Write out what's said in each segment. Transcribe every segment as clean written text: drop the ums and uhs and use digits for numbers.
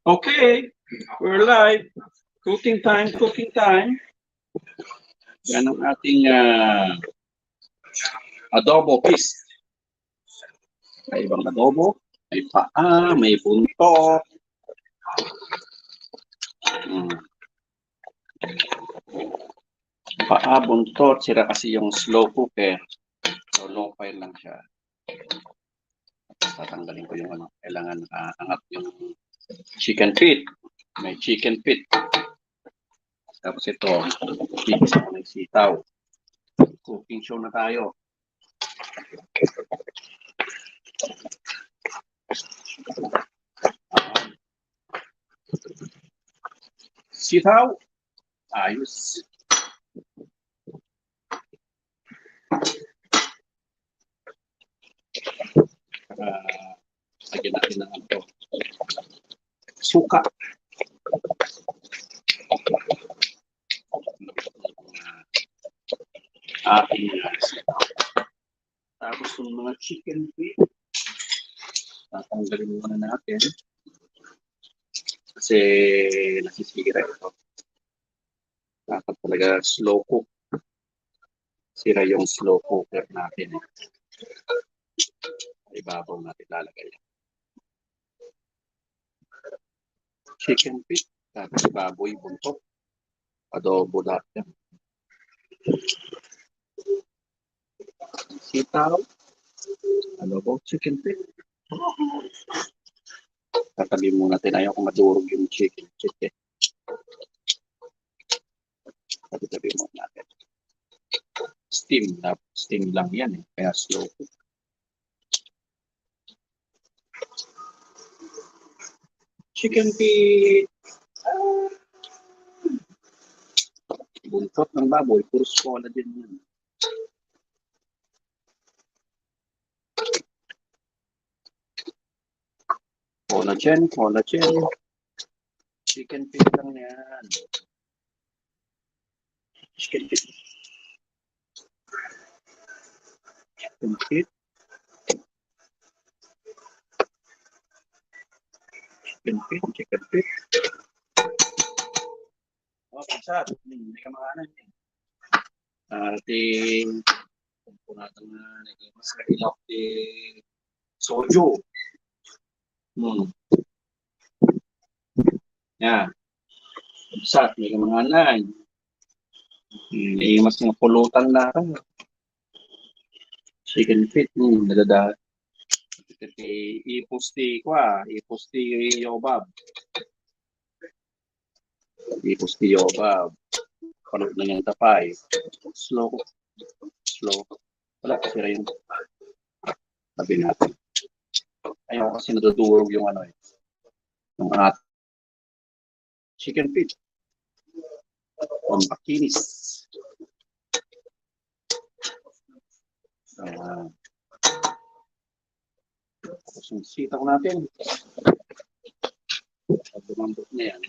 Okay, we're live. Cooking time, cooking time. Yan ang ating adobo feast. May ibang adobo, may paa, may buntot. Paa, buntot, sira kasi yung slow cooker. So low fire lang siya. Tatanggalin ko yung ano, kailangan angat yung chicken feet. May chicken feet. Tapos ito, igisa ko ng sitaw. Cooking show na tayo. Sitaw. Ayos. Lagyan natin ng ito. Suka. Ating sitaw. Tapos yung mga chicken feet. Tatanggalin muna natin. Kasi nasisira ito. Dapat talaga slow cook. Sira yung slow cooker natin. Ibabaw natin lalagay. Chicken feet. Tapos baboy, buntot. Adobo lahat yan. Sitaw. Adobo, chicken feet. Tatabi muna natin. Ayaw kung madurog yung chicken feet. Tatabi muna natin. Steam. Steam lang yan. Kaya slow cook. Chicken feet. Buntot ng baboy. Puro skola din yan. Collagen. Chicken feet lang yan. Chicken feet. Chicken feet. Chicken feet. Oh, pasat. Hindi ka makanan eh. Ating kumpunatan na naging sa ilok di soju. Yan. Pasat. Hindi ka makanan. Mas mga pulutan na ka. Chicken feet. Nadada. Ipusti yobab. Ipusti yobab. Palot na niyang tapay. Slow. Wala, sira yung tabi natin. Ayaw kasi nadudurog yung ano eh. Yung chicken feet. Pampakinis. Tapos yung sitaw natin. Bumambot na yan.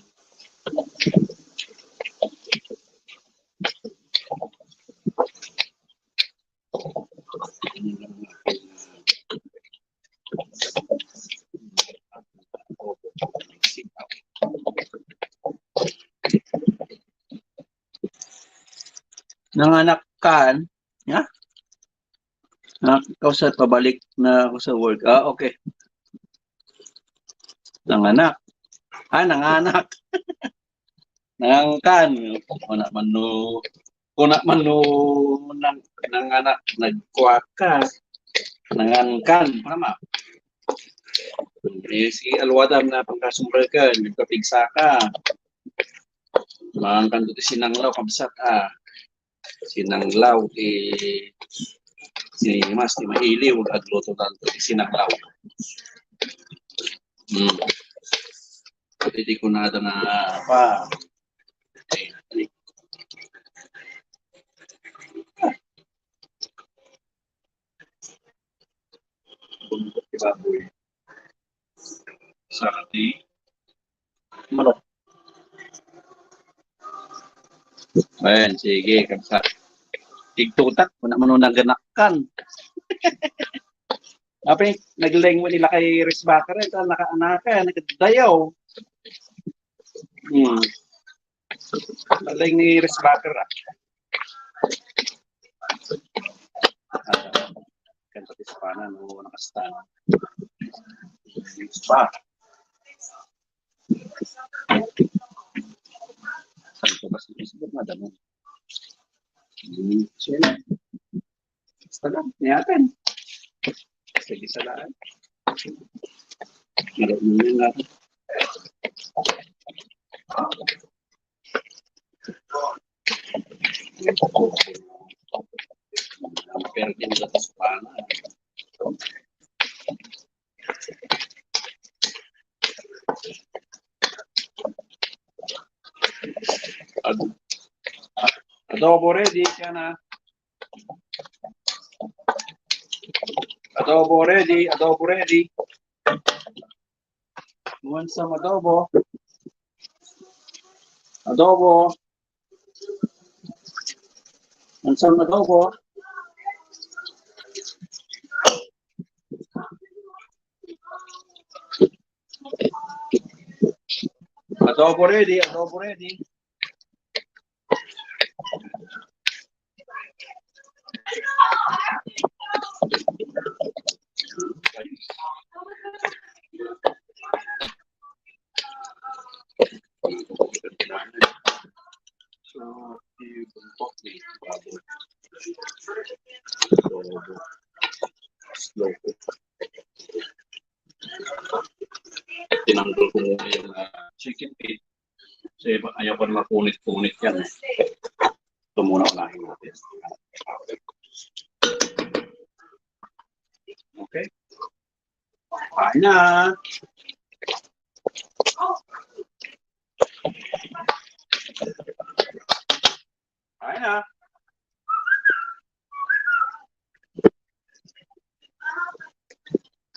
Nanganak kan, ya? Ikaw sa pabalik na ako sa work. Okay. Nanganak. Nanganak. Nangangkan. Kuna manu nanganak nagkuaka. Nangankan, tama. Si alwadam na pangkasumbragan, nagkapigsa ka. Mangangkan to sinanglaw kabsat Sinanglaw si mas di mahiliw agluto tanto sinanglaw. Hindi ko na pa. Buntot di baboy. Sarati. Manok. Ayan, sige, kabsat. Tigtutak, kung naman naganakan. Ape, nagling mo nila kay Chris Baker, ito, naka-anaka, nagdayaw. Naling ni Chris Baker, kan pati sa pana, no, nakastan. Spa. Saan ko ba sa Facebook, madamo? Sila. Basta lang, niyatin. Sige sa laan. Nalamunin natin. Pero din sa pana. Adobo ready ka na. Adobo ready, adobo ready. You want some adobo? Adobo. Want some adobo? Adobo ready, adobo ready. So, i-buntok ni baboy. Slow cook. Tinanggal ko muna yung chicken feet. Kasi ayaw ko na mapunit-punit yan. Ito muna unahin natin. Okay. Kain na. Kain na.